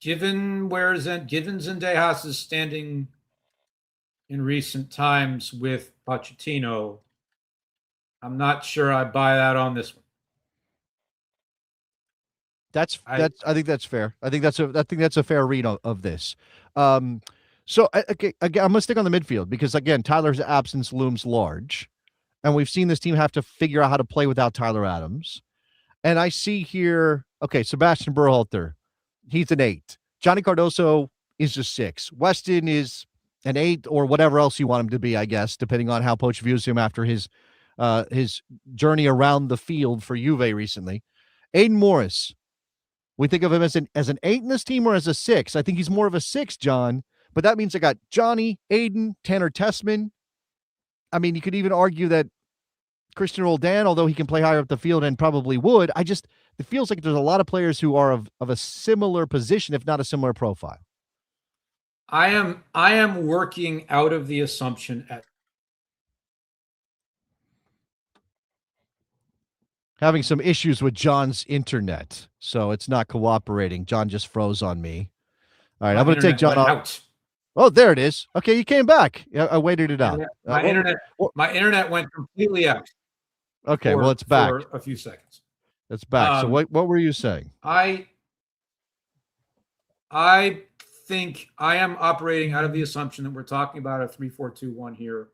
Given Zendejas is standing in recent times with Pochettino, I'm not sure I buy that on this one. I think that's fair. I think that's a fair read of this. So again, I'm going to stick on the midfield because, again, Tyler's absence looms large, and we've seen this team have to figure out how to play without Tyler Adams. And I see here, okay, Sebastian Berhalter, he's an 8. Johnny Cardoso is a 6. Weston is an 8, or whatever else you want him to be, I guess, depending on how Poch views him after his journey around the field for Juve recently. Aiden Morris, we think of him as an 8 in this team or as a 6. I think he's more of a 6, John. But that means I got Johnny, Aiden, Tanner Tessman. I mean, you could even argue that Christian Roldan, although he can play higher up the field and probably would, it feels like there's a lot of players who are of a similar position, if not a similar profile. I am working out of the assumption having some issues with John's internet, so it's not cooperating. John just froze on me. All right, I'm going to take John out. Oh, there it is. Okay, you came back. I waited it out. My internet went completely out. Okay, well, it's back for a few seconds. It's back. So what were you saying? I think I am operating out of the assumption that we're talking about a 3-4-2-1 here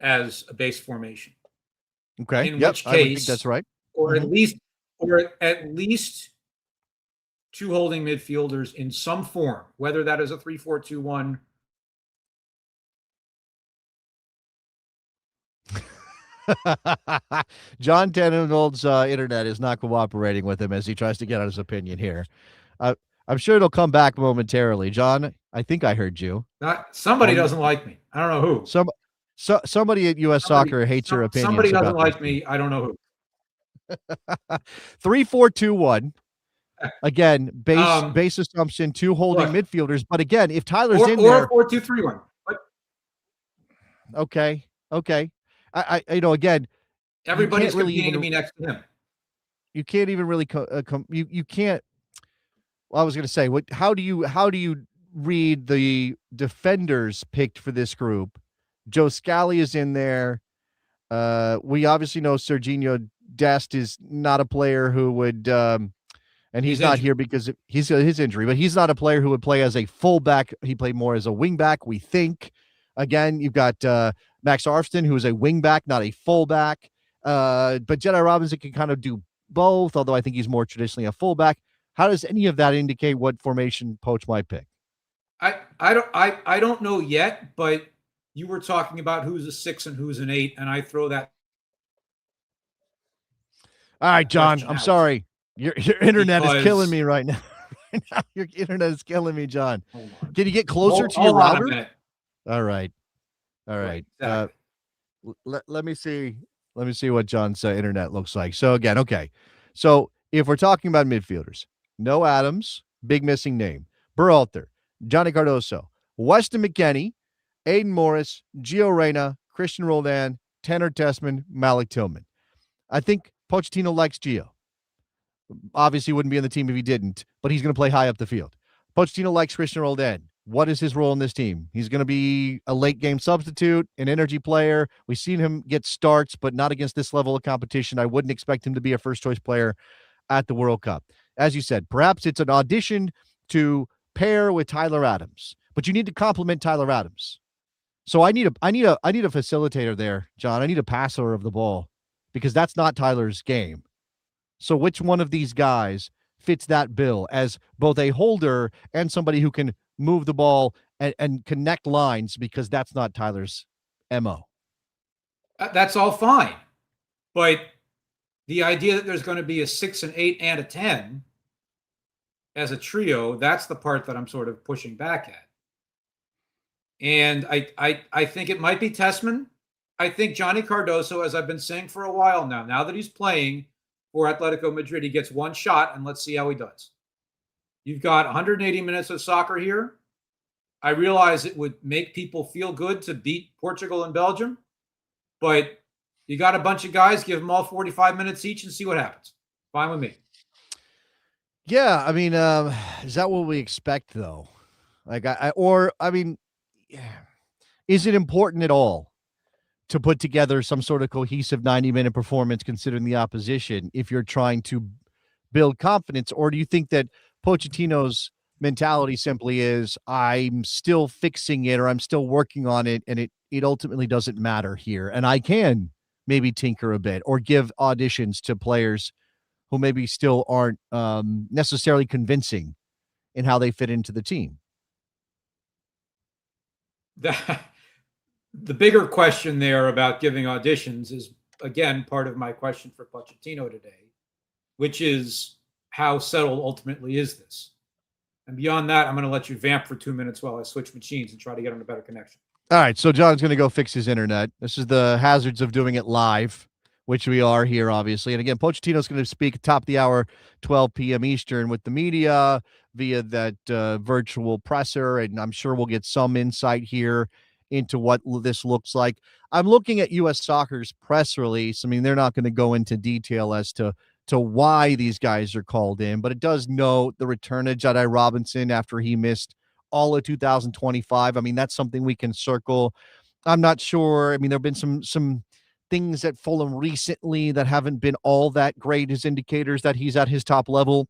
as a base formation. Okay. In which case, I think that's right. Or at least two holding midfielders in some form, whether that is a 3-4-2-1. John Tannenwald's internet is not cooperating with him as he tries to get out his opinion here. I'm sure it'll come back momentarily. John, I think I heard you. Somebody doesn't like me. I don't know who. Somebody at US Soccer hates your opinion. Somebody doesn't like me. I don't know who. 3-4-2-1. Again, base assumption, two holding midfielders. But again, if Tyler's in there, 4-2-3-1. Okay. I again, everybody's competing to be next to him. You can't even really you can't. Well, I was going to say, how do you read the defenders picked for this group? Joe Scally is in there. We obviously know Serginho Dest is not a player who would, and he's not here because he's his injury, but he's not a player who would play as a fullback. He played more as a wingback, we think. Again, you've got Max Arfston, who is a wingback, not a fullback. But Jedi Robinson can kind of do both, although I think he's more traditionally a fullback. How does any of that indicate what formation Poch might pick? I don't know yet, but you were talking about who's a 6 and who's an 8, and I throw that. All right, John, I'm sorry. Your internet is killing me right now. Your internet is killing me, John. Can you get closer to your router? All right. Exactly. Let me see what John's internet looks like. So again, okay. So if we're talking about midfielders, no Adams, big missing name. Berhalter, Johnny Cardoso, Weston McKennie, Aiden Morris, Gio Reyna, Christian Roldan, Tanner Tessman, Malik Tillman. I think Pochettino likes Gio. Obviously wouldn't be on the team if he didn't, but he's going to play high up the field. Pochettino likes Christian Roldan. What is his role in this team? He's going to be a late game substitute, an energy player. We've seen him get starts, but not against this level of competition. I wouldn't expect him to be a first choice player at the World Cup. As you said, perhaps it's an audition to pair with Tyler Adams, but you need to complement Tyler Adams. So I need a facilitator there, John. I need a passer of the ball because that's not Tyler's game. So which one of these guys fits that bill as both a holder and somebody who can move the ball and connect lines, because that's not Tyler's MO. That's all fine. But the idea that there's going to be a 6, an 8, and a 10 as a trio, that's the part that I'm sort of pushing back at. And I think it might be Tessman. I think Johnny Cardoso, as I've been saying for a while now that he's playing for Atletico Madrid, he gets one shot, and let's see how he does. You've got 180 minutes of soccer here. I realize it would make people feel good to beat Portugal and Belgium, but you got a bunch of guys, give them all 45 minutes each and see what happens. Fine with me. Yeah, I mean, is that what we expect, though? Like, is it important at all to put together some sort of cohesive 90-minute performance considering the opposition if you're trying to build confidence? Or do you think that Pochettino's mentality simply is, I'm still fixing it or I'm still working on it, and it ultimately doesn't matter here, and I can maybe tinker a bit or give auditions to players who maybe still aren't necessarily convincing in how they fit into the team? The bigger question there about giving auditions is, again, part of my question for Pochettino today, which is how settled ultimately is this? And beyond that, I'm going to let you vamp for 2 minutes while I switch machines and try to get on a better connection. All right, so John's going to go fix his internet. This is the hazards of doing it live, which we are here, obviously. And again, Pochettino's going to speak top of the hour, 12 p.m. Eastern, with the media via that virtual presser, and I'm sure we'll get some insight here into what this looks like. I'm looking at U.S. Soccer's press release. I mean, they're not going to go into detail as to why these guys are called in, but it does note the return of Jedi Robinson after he missed all of 2025. I mean, that's something we can circle. I'm not sure. I mean, there have been some things at Fulham recently that haven't been all that great as indicators that he's at his top level,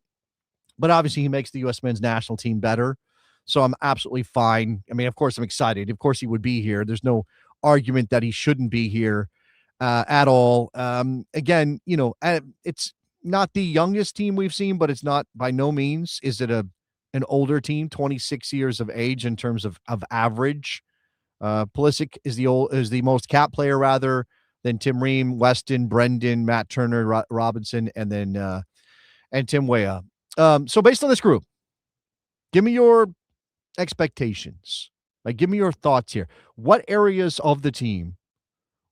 but obviously he makes the U.S. men's national team better. So I'm absolutely fine. I mean, of course I'm excited. Of course he would be here. There's no argument that he shouldn't be here at all. Again, you know, it's not the youngest team we've seen, but it's not by no means is it an older team, 26 years of age in terms of average. Pulisic is the most cap player rather than Tim Ream, Weston, Brendan, Matt Turner, Robinson, and then and Tim Weah. So based on this group, give me your expectations. Like, give me your thoughts here. What areas of the team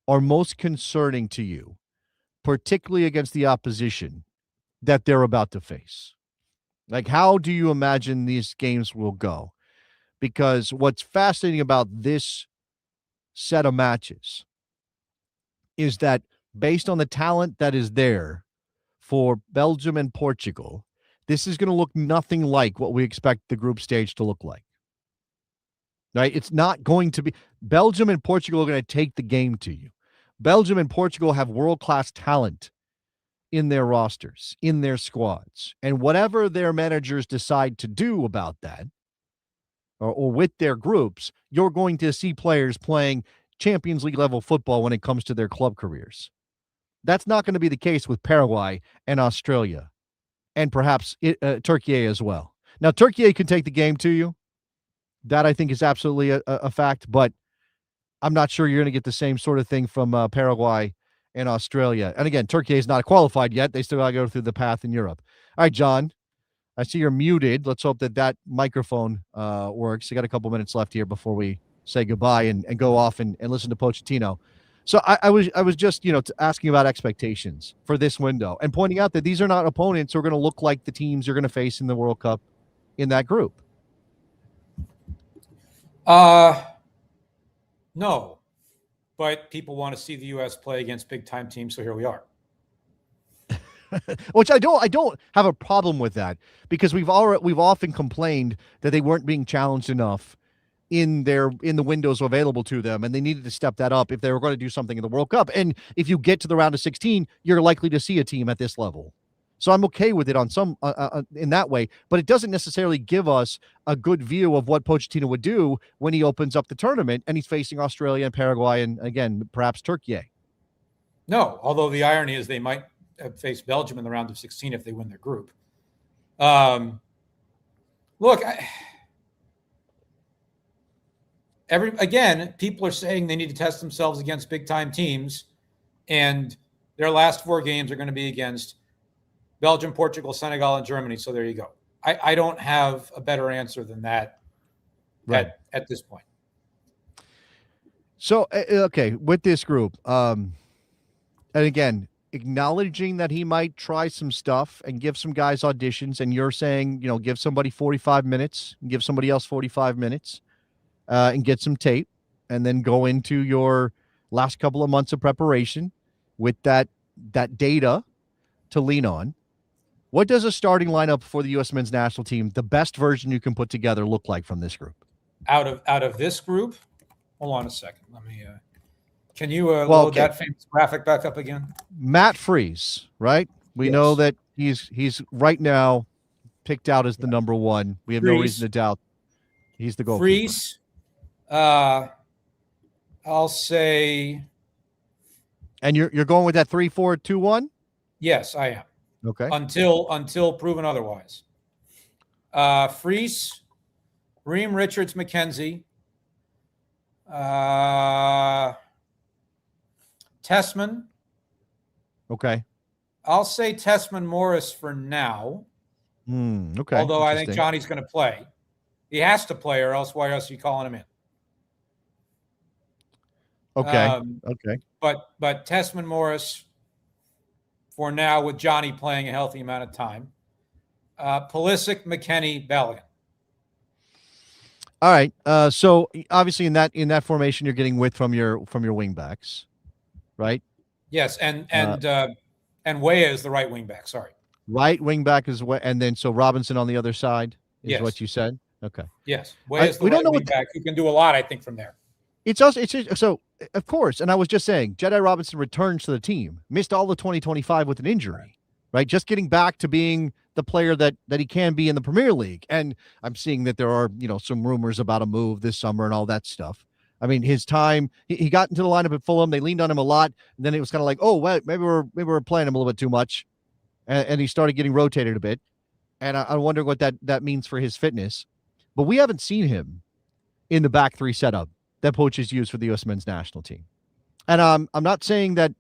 are most concerning to you, particularly against the opposition that they're about to face? Like, how do you imagine these games will go? Because what's fascinating about this set of matches is that based on the talent that is there for Belgium and Portugal, this is going to look nothing like what we expect the group stage to look like. Right? It's not going to be. Belgium and Portugal are going to take the game to you. Belgium and Portugal have world-class talent in their rosters, in their squads. And whatever their managers decide to do about that, or with their groups, you're going to see players playing Champions League level football when it comes to their club careers. That's not going to be the case with Paraguay and Australia, and perhaps Turkey as well. Now, Turkey can take the game to you. That, I think, is absolutely a fact, but I'm not sure you're going to get the same sort of thing from Paraguay and Australia. And again, Turkey is not qualified yet. They still got to go through the path in Europe. All right, John, I see you're muted. Let's hope that microphone works. You got a couple minutes left here before we say goodbye and go off and listen to Pochettino. So I was just, asking about expectations for this window and pointing out that these are not opponents who are going to look like the teams you're going to face in the World Cup in that group. No, but people want to see the U.S. play against big-time teams, so here we are. Which I don't have a problem with that, because we've often complained that they weren't being challenged enough in the windows available to them, and they needed to step that up if they were going to do something in the World Cup. And if you get to the round of 16, you're likely to see a team at this level. So I'm okay with it on some in that way, but it doesn't necessarily give us a good view of what Pochettino would do when he opens up the tournament and he's facing Australia and Paraguay and, again, perhaps Turkey. No, although the irony is they might face Belgium in the round of 16 if they win their group. Look, people are saying they need to test themselves against big-time teams, and their last 4 games are going to be against Belgium, Portugal, Senegal, and Germany. So there you go. I don't have a better answer than that at this point. So, okay, with this group, and again, acknowledging that he might try some stuff and give some guys auditions, and you're saying, give somebody 45 minutes, give somebody else 45 minutes, and get some tape, and then go into your last couple of months of preparation with that data to lean on. What does a starting lineup for the U.S. men's national team, the best version you can put together, look like from this group? Out of this group, hold on a second. Let me. Can you load that famous graphic back up again? Matt Freese, right? We know that he's right now picked out as the number one. We have no reason to doubt he's the goalkeeper. Freese, I'll say. And you're going with that 3-4-2-1? Yes, I am. Okay. Until proven otherwise. Freese, Ream, Richards, McKenzie, Tessman. Okay. I'll say Tessman Morris for now. Okay. Although I think Johnny's going to play. He has to play, or else why else are you calling him in? Okay. Okay. But Tessman Morris for now, with Johnny playing a healthy amount of time. Pulisic, McKennie, Bellion. All right. So obviously in that formation, you're getting width from your wing backs, right? Yes, and Weah is the right wing back. Sorry. Right wing back is what, and then so Robinson on the other side is what you said. Okay. Yes, Weah is the right wing back who can do a lot, I think, from there. It's so of course, and I was just saying, Jedi Robinson returns to the team, missed all the 2025 with an injury, right? Just getting back to being the player that he can be in the Premier League. And I'm seeing that there are, some rumors about a move this summer and all that stuff. I mean, his time, he got into the lineup at Fulham. They leaned on him a lot. And then it was kind of like, oh, well, maybe we're playing him a little bit too much. And he started getting rotated a bit. And I wonder what that means for his fitness. But we haven't seen him in the back three setup that Poch has used for the U.S. men's national team. And I'm not saying that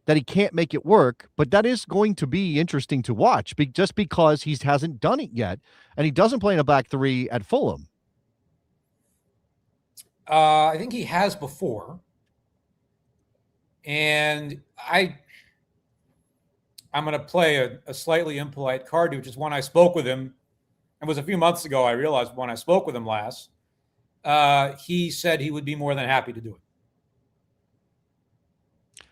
he can't make it work, but that is going to be interesting to watch just because he hasn't done it yet. And he doesn't play in a back three at Fulham. I think he has before. And I'm going to play a slightly impolite card, which is when I spoke with him. It was a few months ago, I realized, when I spoke with him last. He said he would be more than happy to do it.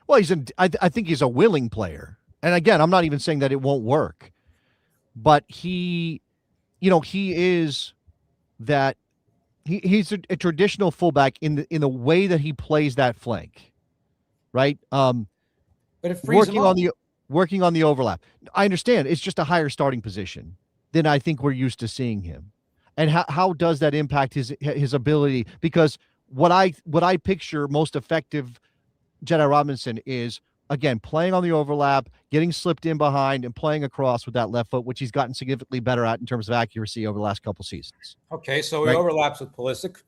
Well, I think he's a willing player. And again, I'm not even saying that it won't work, but he is that he's a traditional fullback in the way that he plays that flank, right? But it frees him up. Working on the overlap. I understand it's just a higher starting position than I think we're used to seeing him. And how does that impact his ability? Because what I picture most effective Jedi Robinson is, again, playing on the overlap, getting slipped in behind, and playing across with that left foot, which he's gotten significantly better at in terms of accuracy over the last couple seasons. Okay, so he overlaps with Pulisic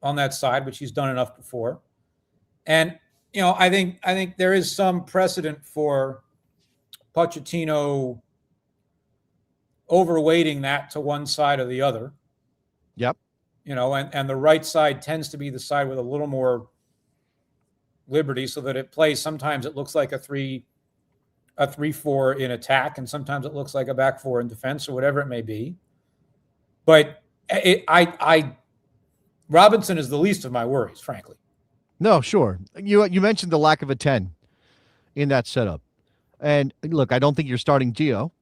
on that side, which he's done enough before. And, I think there is some precedent for Pochettino overweighting that to one side or the other. Yep. And the right side tends to be the side with a little more liberty, so that it plays. Sometimes it looks like a 3-4 in attack, and sometimes it looks like a back four in defense, or whatever it may be. But Robinson is the least of my worries, frankly. No, sure. You mentioned the lack of a 10 in that setup. And look, I don't think you're starting Gio.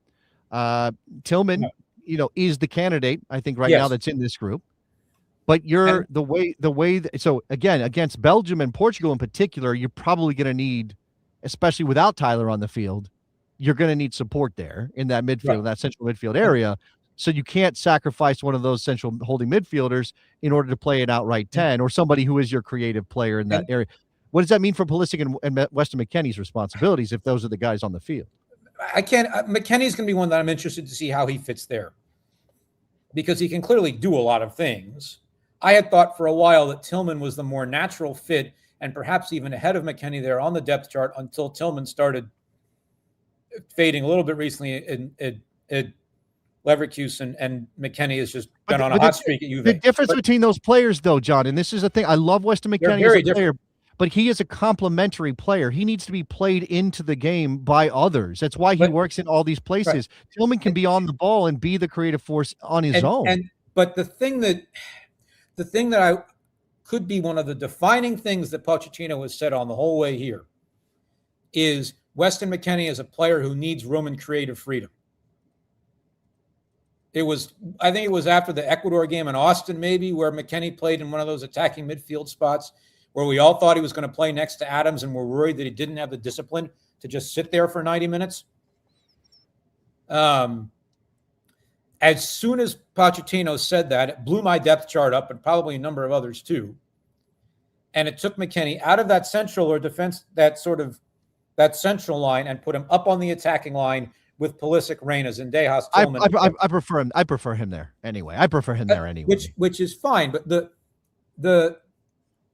Tillman, No. Is the candidate, I think, right now Yes. that's in this group. But you're so again, against Belgium and Portugal in particular, you're probably going to need, especially without Tyler on the field, you're going to need support there in that midfield, Right. that central midfield area. So you can't sacrifice one of those central holding midfielders in order to play an outright 10 or somebody who is your creative player in that area. What does that mean for Pulisic and Weston McKennie's responsibilities if those are the guys on the field? I can't. McKennie's going to be one that I'm interested to see how he fits there, because he can clearly do a lot of things. I had thought for a while that Tillman was the more natural fit and perhaps even ahead of McKennie there on the depth chart until Tillman started fading a little bit recently in Leverkusen, and McKennie has just been on a hot streak at Juve. The difference between those players, though, John, and this is the thing, I love Weston McKennie as a player, but he is a complementary player. He needs to be played into the game by others. That's why he works in all these places. Right. Tillman can be on the ball and be the creative force on his own. But the thing that I could be one of the defining things that Pochettino has said on the whole way here is Weston McKennie is a player who needs room and creative freedom. I think it was after the Ecuador game in Austin, maybe, where McKennie played in one of those attacking midfield spots where we all thought he was going to play next to Adams and were worried that he didn't have the discipline to just sit there for 90 minutes. As soon as Pochettino said that, it blew my depth chart up and probably a number of others too. And it took McKennie out of that central or defense, that central line, and put him up on the attacking line with Pulisic, Reyna, Zendejas, Tillman. I prefer him. I prefer him there anyway. Which is fine. But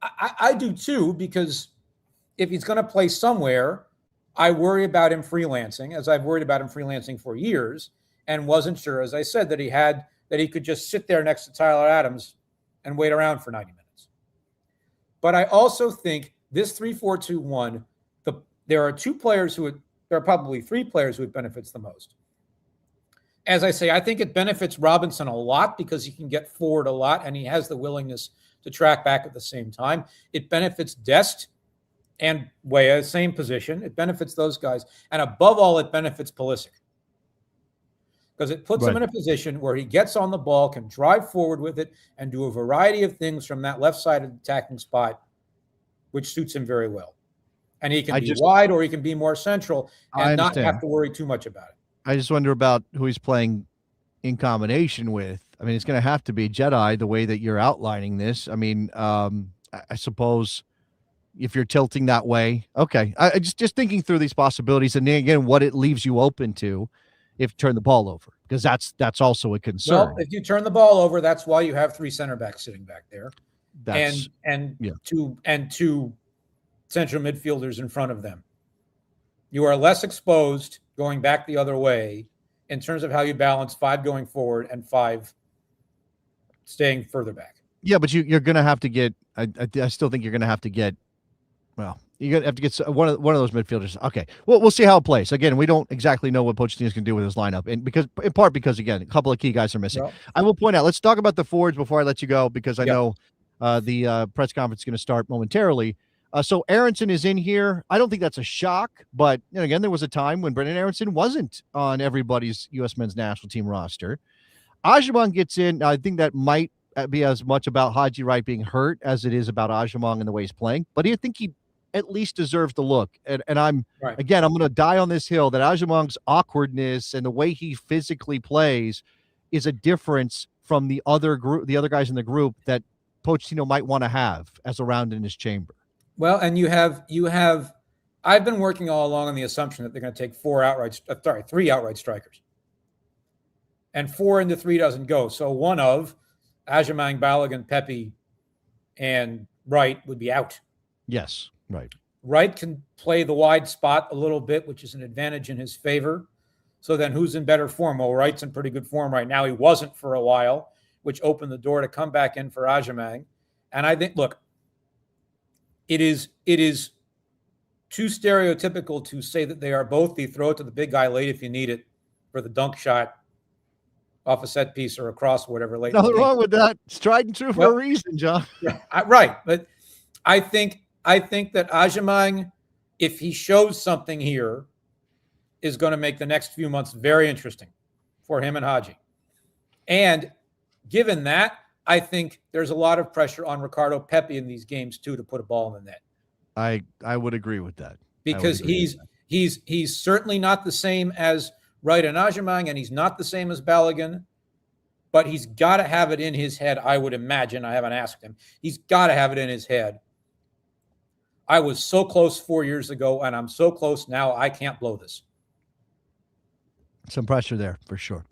I do too, because if he's going to play somewhere, I worry about him freelancing, as I've worried about him freelancing for years, and wasn't sure, as I said, that he could just sit there next to Tyler Adams and wait around for 90 minutes. But I also think this 3-4-2-1, there are probably three players who it benefits the most. As I say, I think it benefits Robinson a lot because he can get forward a lot and he has the willingness to track back at the same time. It benefits Dest and Weah, same position. It benefits those guys. And above all, it benefits Pulisic, because it puts him in a position where he gets on the ball, can drive forward with it, and do a variety of things from that left side of the attacking spot, which suits him very well. And he can be wide or he can be more central and not have to worry too much about it. I just wonder about who he's playing in combination with. I mean, it's going to have to be Jedi the way that you're outlining this. I mean, I suppose if you're tilting that way, okay. I just thinking through these possibilities, and then again, what it leaves you open to if you turn the ball over, because that's also a concern. Well, if you turn the ball over, that's why you have three center backs sitting back there, two central midfielders in front of them. You are less exposed going back the other way in terms of how you balance 5 going forward and 5 staying further back. Yeah, but you're going to have to get. I still think you're going to have to get. Well, you're going to have to get one of those midfielders. Okay, well, we'll see how it plays. Again, we don't exactly know what Pochettino's going to do with his lineup, and in part because again, a couple of key guys are missing. Well, I will point out. Let's talk about the forwards before I let you go, because I know the press conference is going to start momentarily. So Aronson is in here. I don't think that's a shock, but again, there was a time when Brendan Aronson wasn't on everybody's U.S. men's national team roster. Agyemang gets in. I think that might be as much about Haji Wright being hurt as it is about Agyemang and the way he's playing. But I think he at least deserves the look. And I'm again, I'm going to die on this hill that Agyemang's awkwardness and the way he physically plays is a difference from the other guys in the group that Pochettino might want to have as a round in his chamber. Well, and you have. I've been working all along on the assumption that they're going to take 3 outright strikers, and 4 into 3 doesn't go. So one of Agyemang, Balogun, Pepe, and Wright would be out. Yes, right. Wright can play the wide spot a little bit, which is an advantage in his favor. So then, who's in better form? Well, Wright's in pretty good form right now. He wasn't for a while, which opened the door to come back in for Agyemang. And I think, look. It is too stereotypical to say that they are both the throw it to the big guy late if you need it for the dunk shot off a set piece or a cross, whatever. Late. Nothing wrong with that. It's tried and true for a reason, John. Right. But I think I think that Agyemang, if he shows something here, is going to make the next few months very interesting for him and Haji. And given that, I think there's a lot of pressure on Ricardo Pepi in these games too to put a ball in the net. I would agree with that. Because he's certainly not the same as Wright and Agyemang, and he's not the same as Balogun, but he's got to have it in his head, I would imagine. I haven't asked him. He's got to have it in his head. I was so close 4 years ago, and I'm so close now, I can't blow this. Some pressure there for sure.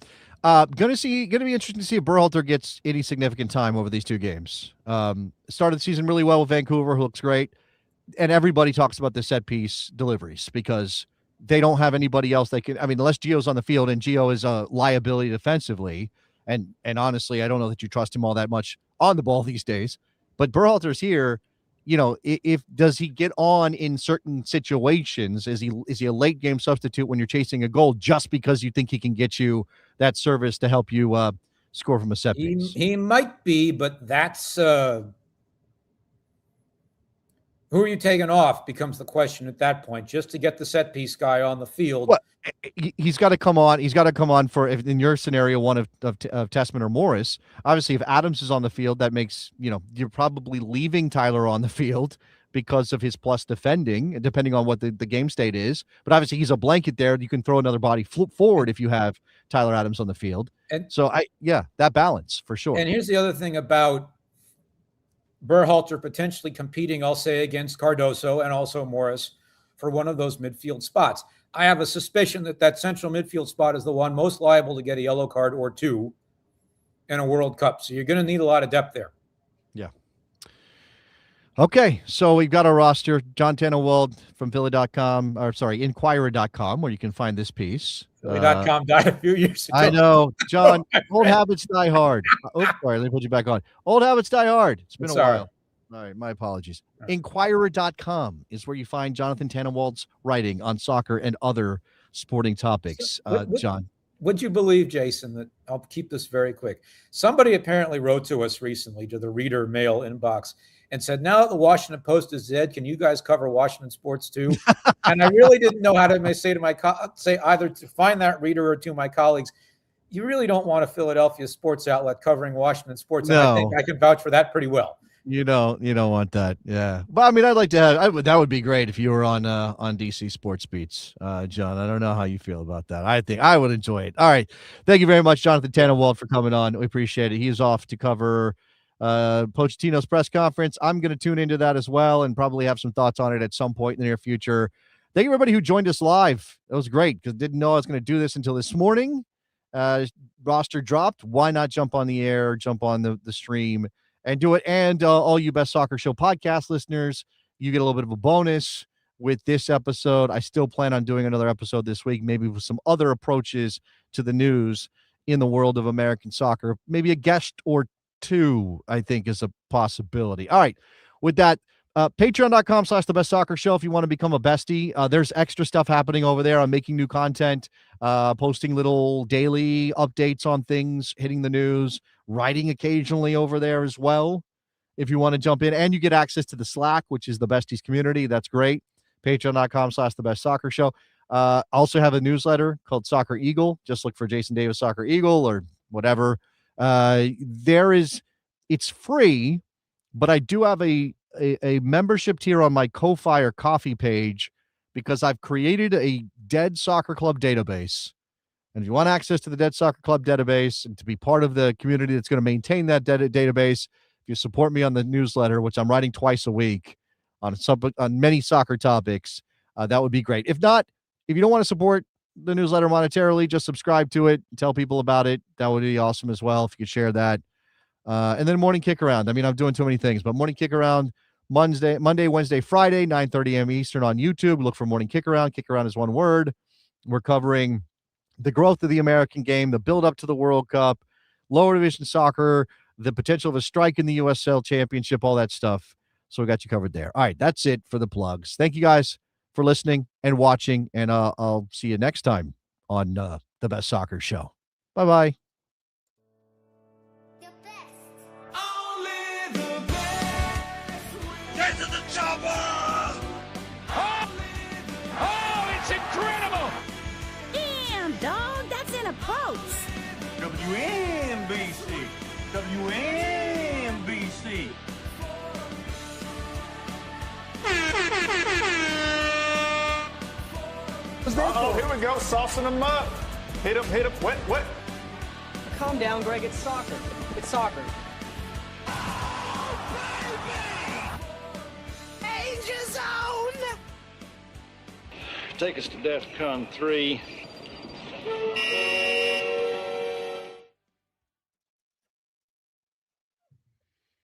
Going to be interesting to see if Berhalter gets any significant time over these two games. Started the season really well with Vancouver, who looks great. And everybody talks about the set piece deliveries because they don't have anybody else they can. I mean, unless Gio's on the field, and Gio is a liability defensively. And honestly, I don't know that you trust him all that much on the ball these days. But Berhalter's here. You know, if does he get on in certain situations? Is he a late game substitute when you're chasing a goal just because you think he can get you that service to help you score from a set piece? He might be, but that's who are you taking off becomes the question at that point, just to get the set piece guy on the field. Well, he's got to come on. He's got to come on for, if in your scenario, one of Tessman or Morris. Obviously, if Adams is on the field, that makes, you're probably leaving Tyler on the field because of his plus defending, depending on what the game state is. But obviously, he's a blanket there. You can throw another body forward if you have Tyler Adams on the field. And so, that balance for sure. And here's the other thing about Berhalter potentially competing, I'll say, against Cardoso and also Morris for one of those midfield spots. I have a suspicion that central midfield spot is the one most liable to get a yellow card or two in a World Cup. So you're going to need a lot of depth there. Yeah. Okay, so we've got our roster. John Tannenwald from Inquirer.com, where you can find this piece. Philly.com died a few years ago. I know, John. Old habits die hard. Sorry, let me put you back on. Old habits die hard. It's been a while. All right, my apologies. Inquirer.com is where you find Jonathan Tannenwald's writing on soccer and other sporting topics. John. Would you believe, Jason, that I'll keep this very quick? Somebody apparently wrote to us recently, to the reader mail inbox, and said, now that the Washington Post is dead, can you guys cover Washington sports too? And I really didn't know how to say either to find that reader or to my colleagues, you really don't want a Philadelphia sports outlet covering Washington sports. No. And I think I can vouch for that pretty well. You don't want that. Yeah. But I mean, I'd like to have, that would be great if you were on DC Sports Beats, John. I don't know how you feel about that. I think I would enjoy it. All right. Thank you very much, Jonathan Tannenwald, for coming on. We appreciate it. He's off to cover Pochettino's press conference. I'm going to tune into that as well and probably have some thoughts on it at some point in the near future. Thank you, everybody who joined us live. It was great because didn't know I was going to do this until this morning. Roster dropped. Why not jump on the air, jump on the stream and do it? And all you Best Soccer Show podcast listeners, you get a little bit of a bonus with this episode. I still plan on doing another episode this week, maybe with some other approaches to the news in the world of American soccer. Maybe a guest or two, I think, is a possibility. All right. With that, patreon.com/the Best Soccer Show. If you want to become a bestie, there's extra stuff happening over there. I'm making new content, posting little daily updates on things, hitting the news, writing occasionally over there as well. If you want to jump in, and you get access to the Slack, which is the Besties community. That's great. Patreon.com/the Best Soccer Show. Also have a newsletter called Soccer Eagle. Just look for Jason Davis Soccer Eagle or whatever. It's free, but I do have a membership tier on my Ko-Fi or Coffee page because I've created a Dead Soccer Club database. And if you want access to the Dead Soccer Club database and to be part of the community that's going to maintain that database, if you support me on the newsletter, which I'm writing twice a week on many soccer topics, that would be great. If not, if you don't want to support the newsletter monetarily, just subscribe to it, tell people about it. That would be awesome as well if you could share that. And then Morning Kick Around. I mean, I'm doing too many things, but Morning Kick Around Monday, Wednesday, Friday, 9:30 a.m. Eastern on YouTube. Look for Morning Kick Around. Kick Around is one word. We're covering the growth of the American game, the build up to the World Cup, lower division soccer, the potential of a strike in the USL Championship, all that stuff. So we got you covered there. All right, that's it for the plugs. Thank you guys for listening and watching, and I'll see you next time on the Best Soccer Show. Bye-bye. Get to the chopper! dog. That's in a boat. WNBC. WNBC. Oh, here we go. Saucing them up. Hit them. What? Calm down, Greg. It's soccer. It's soccer. Danger zone. Take us to DEFCON 3.